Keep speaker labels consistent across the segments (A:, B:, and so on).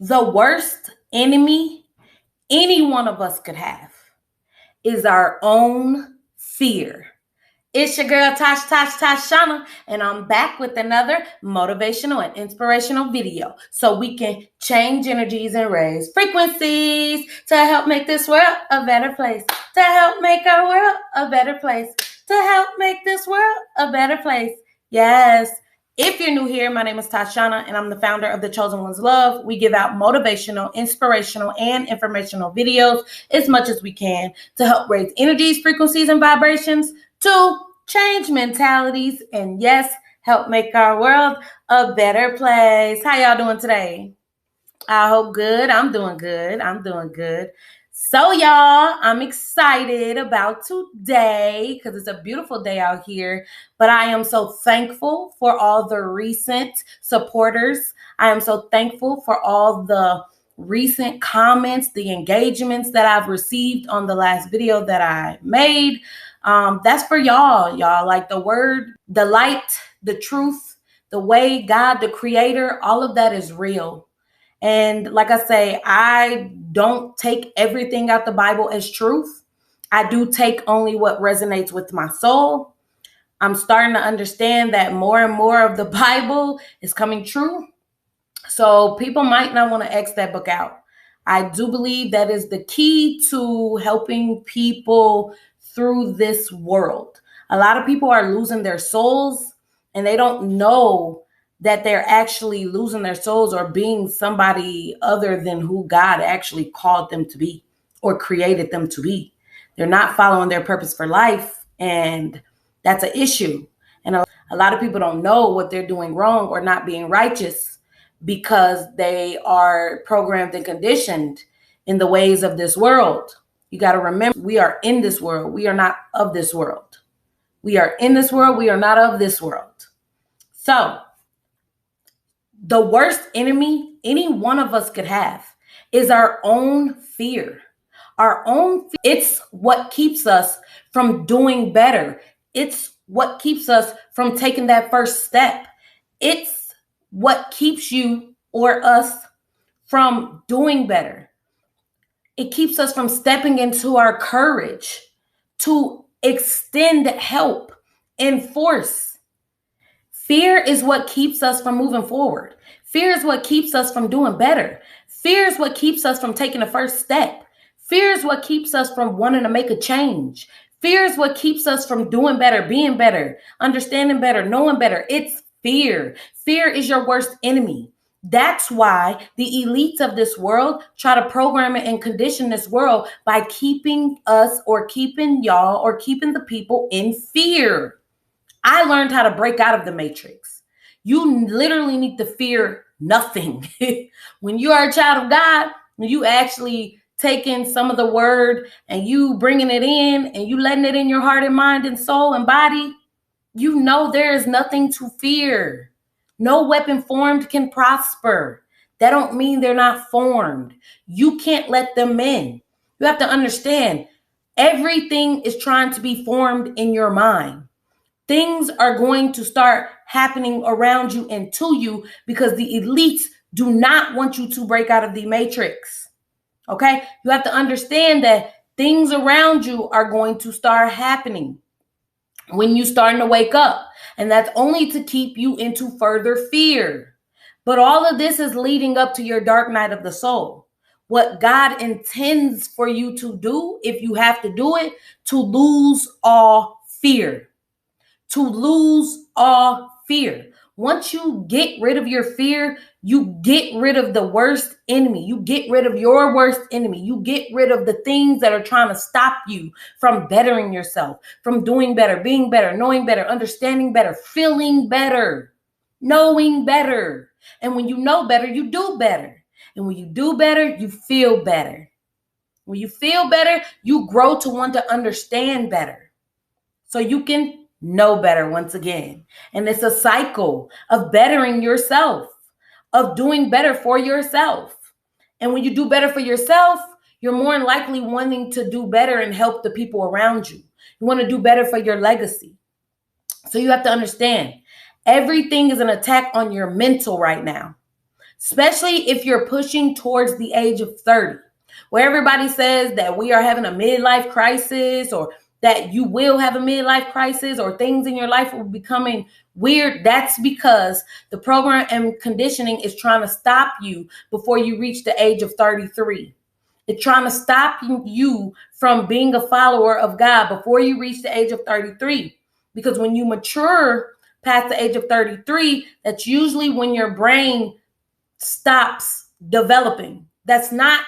A: The worst enemy any one of us could have is our own fear. It's your girl Tashana, and I'm back with another motivational and inspirational video so we can change energies and raise frequencies to help make this world a better place, to help make our world a better place, to help make this world a better place. Yes. If you're new here, my name is Tashana, and I'm the founder of The Chosen One's Love. We give out motivational, inspirational, and informational videos as much as we can to help raise energies, frequencies, and vibrations, to change mentalities, and yes, help make our world a better place. How y'all doing today? I hope good. I'm doing good. So y'all, I'm excited about today because it's a beautiful day out here, but I am so thankful for all the recent supporters. I am so thankful for all the recent comments, the engagements that I've received on the last video that I made. That's for y'all. Like the word, the light, the truth, the way, God, the creator, all of that is real. And like I say, I don't take everything out the Bible as truth. I do take only what resonates with my soul. I'm starting to understand that more and more of the Bible is coming true. So people might not want to X that book out. I do believe that is the key to helping people through this world. A lot of people are losing their souls and they don't know that they're actually losing their souls or being somebody other than who God actually called them to be or created them to be. They're not following their purpose for life, and that's an issue. And a lot of people don't know what they're doing wrong or not being righteous because they are programmed and conditioned in the ways of this world. You got to remember, we are in this world. We are not of this world. We are in this world. We are not of this world. So the worst enemy any one of us could have is our own fear. Our own fear. It's what keeps us from doing better. It's what keeps us from taking that first step. It's what keeps you or us from doing better. It keeps us from stepping into our courage to extend help and force. Fear is what keeps us from moving forward. Fear is what keeps us from doing better. Fear is what keeps us from taking the first step. Fear is what keeps us from wanting to make a change. Fear is what keeps us from doing better, being better, understanding better, knowing better. It's fear. Fear is your worst enemy. That's why the elites of this world try to program it and condition this world by keeping us or keeping y'all or keeping the people in fear. I learned how to break out of the matrix. You literally need to fear nothing. When you are a child of God, when you actually taking some of the word and you bringing it in and you letting it in your heart and mind and soul and body, you know there is nothing to fear. No weapon formed can prosper. That don't mean they're not formed. You can't let them in. You have to understand, everything is trying to be formed in your mind. Things are going to start happening around you and to you because the elites do not want you to break out of the matrix. Okay? You have to understand that things around you are going to start happening when you're starting to wake up. And that's only to keep you into further fear. But all of this is leading up to your dark night of the soul. What God intends for you to do, if you have to do it, to lose all fear. To lose all fear. Once you get rid of your fear, you get rid of the worst enemy. You get rid of your worst enemy. You get rid of the things that are trying to stop you from bettering yourself, from doing better, being better, knowing better, understanding better, feeling better, knowing better. And when you know better, you do better. And when you do better, you feel better. When you feel better, you grow to want to understand better. So you can know better once again. And it's a cycle of bettering yourself, of doing better for yourself. And when you do better for yourself, you're more than likely wanting to do better and help the people around you. You want to do better for your legacy. So you have to understand, everything is an attack on your mental right now. especially if you're pushing towards the age of 30, where everybody says that we are having a midlife crisis, or that you will have a midlife crisis, or things in your life will be becoming weird. That's because the program and conditioning is trying to stop you before you reach the age of 33. It's trying to stop you from being a follower of God before you reach the age of 33. Because when you mature past the age of 33, that's usually when your brain stops developing. That's not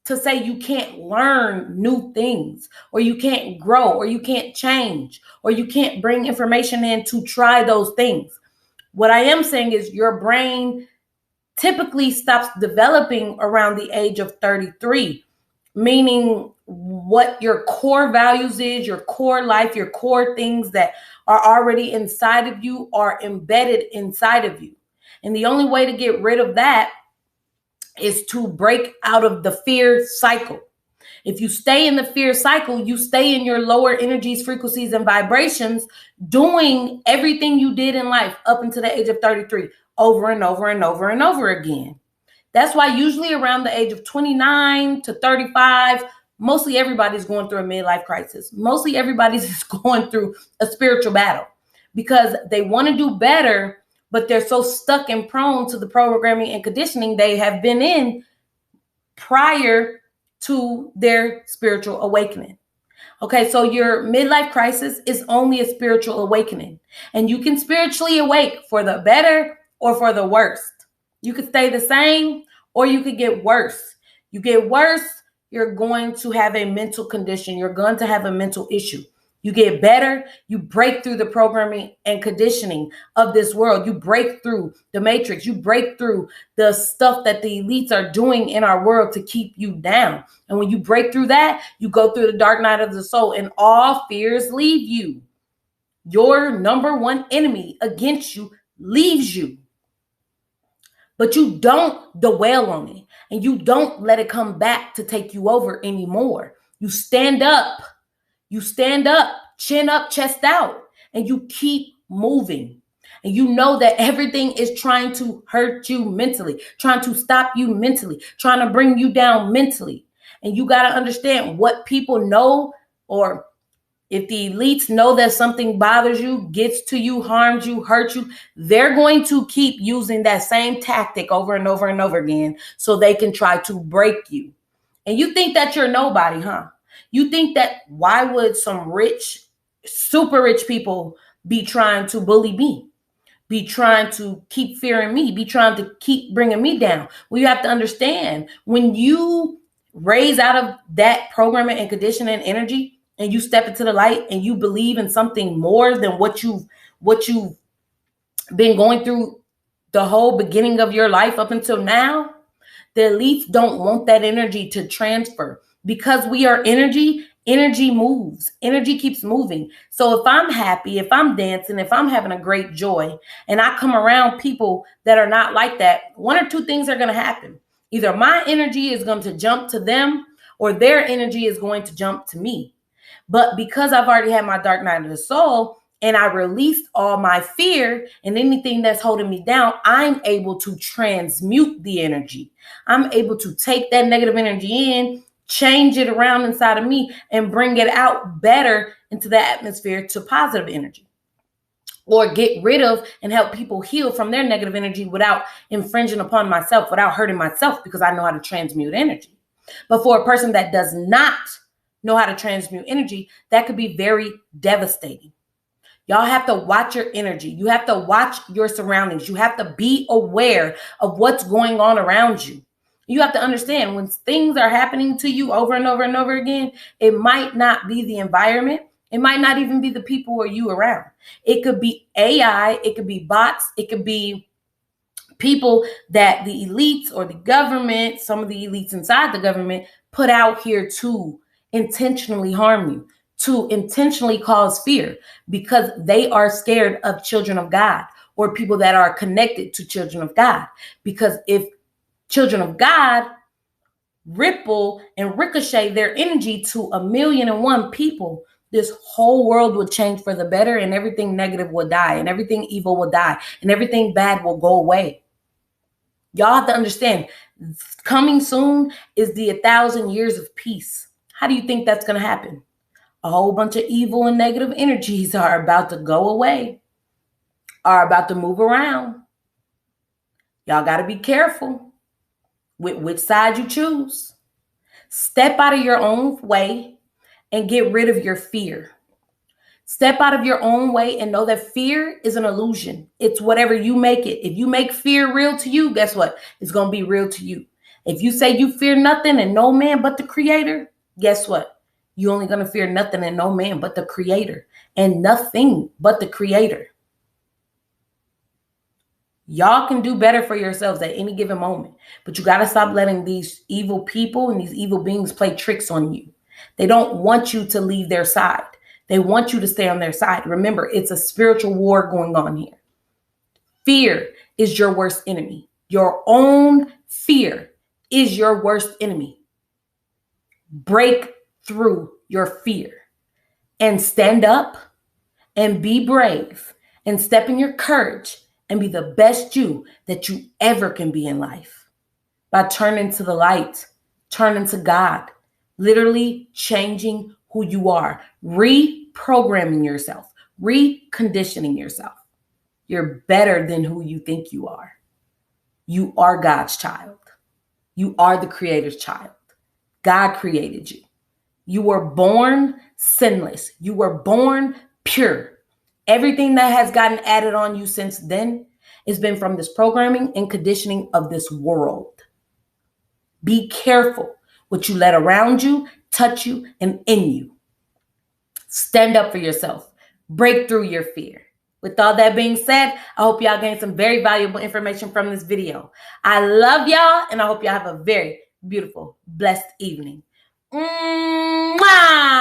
A: to say you can't learn new things, or you can't grow, or you can't change, or you can't bring information in to try those things. What I am saying is your brain typically stops developing around the age of 33, meaning what your core values is, your core life, your core things that are already inside of you are embedded inside of you. And the only way to get rid of that is to break out of the fear cycle. If you stay in the fear cycle, you stay in your lower energies, frequencies, and vibrations, doing everything you did in life up until the age of 33 over and over and over and over again. That's why usually around the age of 29 to 35, mostly everybody's going through a midlife crisis. Mostly everybody's going through a spiritual battle because they want to do better, but they're so stuck and prone to the programming and conditioning they have been in prior to their spiritual awakening. Okay, so your midlife crisis is only a spiritual awakening, and you can spiritually awake for the better or for the worst. You could stay the same or you could get worse. You get worse, you're going to have a mental condition. You're going to have a mental issue. You get better, you break through the programming and conditioning of this world. You break through the matrix. You break through the stuff that the elites are doing in our world to keep you down. And when you break through that, you go through the dark night of the soul and all fears leave you. Your number one enemy against you leaves you. But you don't dwell on it, and you don't let it come back to take you over anymore. You stand up. You stand up, chin up, chest out, and you keep moving. And you know that everything is trying to hurt you mentally, trying to stop you mentally, trying to bring you down mentally. And you got to understand what people know, or if the elites know that something bothers you, gets to you, harms you, hurts you, they're going to keep using that same tactic over and over and over again so they can try to break you. And you think that you're nobody, huh? You think that why would some rich, super rich people be trying to bully me, be trying to keep fearing me, be trying to keep bringing me down? Well, you have to understand, when you raise out of that programming and conditioning energy and you step into the light and you believe in something more than what you've been going through the whole beginning of your life up until now, the elites don't want that energy to transfer. Because we are energy, energy moves. Energy keeps moving. So if I'm happy, if I'm dancing, if I'm having a great joy, and I come around people that are not like that, one or two things are going to happen. Either my energy is going to jump to them, or their energy is going to jump to me. But because I've already had my dark night of the soul, and I released all my fear and anything that's holding me down, I'm able to transmute the energy. I'm able to take that negative energy in, change it around inside of me, and bring it out better into the atmosphere to positive energy. Or get rid of and help people heal from their negative energy without infringing upon myself, without hurting myself, because I know how to transmute energy. But for a person that does not know how to transmute energy, that could be very devastating. Y'all have to watch your energy. You have to watch your surroundings. You have to be aware of what's going on around you. You have to understand, when things are happening to you over and over and over again, it might not be the environment. It might not even be the people or you around. It could be AI. It could be bots. It could be people that the elites or the government, some of the elites inside the government, put out here to intentionally harm you, to intentionally cause fear, because they are scared of children of God or people that are connected to children of God. Because if children of God ripple and ricochet their energy to 1,000,001 people, this whole world would change for the better, and everything negative will die, and everything evil will die, and everything bad will go away. Y'all have to understand, coming soon is the 1,000 years of peace. How do you think that's going to happen? A whole bunch of evil and negative energies are about to go away, are about to move around. Y'all got to be careful with which side you choose. Step out of your own way and get rid of your fear. Step out of your own way and know that fear is an illusion. It's whatever you make it. If you make fear real to you, guess what? It's going to be real to you. If you say you fear nothing and no man but the Creator, guess what? You're only going to fear nothing and no man but the Creator, and nothing but the Creator. Y'all can do better for yourselves at any given moment, but you got to stop letting these evil people and these evil beings play tricks on you. They don't want you to leave their side. They want you to stay on their side. Remember, it's a spiritual war going on here. Fear is your worst enemy. Your own fear is your worst enemy. Break through your fear and stand up and be brave and step in your courage and be the best you that you ever can be in life by turning to the light, turning to God, literally changing who you are, reprogramming yourself, reconditioning yourself. You're better than who you think you are. You are God's child. You are the Creator's child. God created you. You were born sinless. You were born pure. Everything that has gotten added on you since then has been from this programming and conditioning of this world. Be careful what you let around you, touch you, and in you. Stand up for yourself. Break through your fear. With all that being said, I hope y'all gained some very valuable information from this video. I love y'all, and I hope y'all have a very beautiful, blessed evening. Mwah!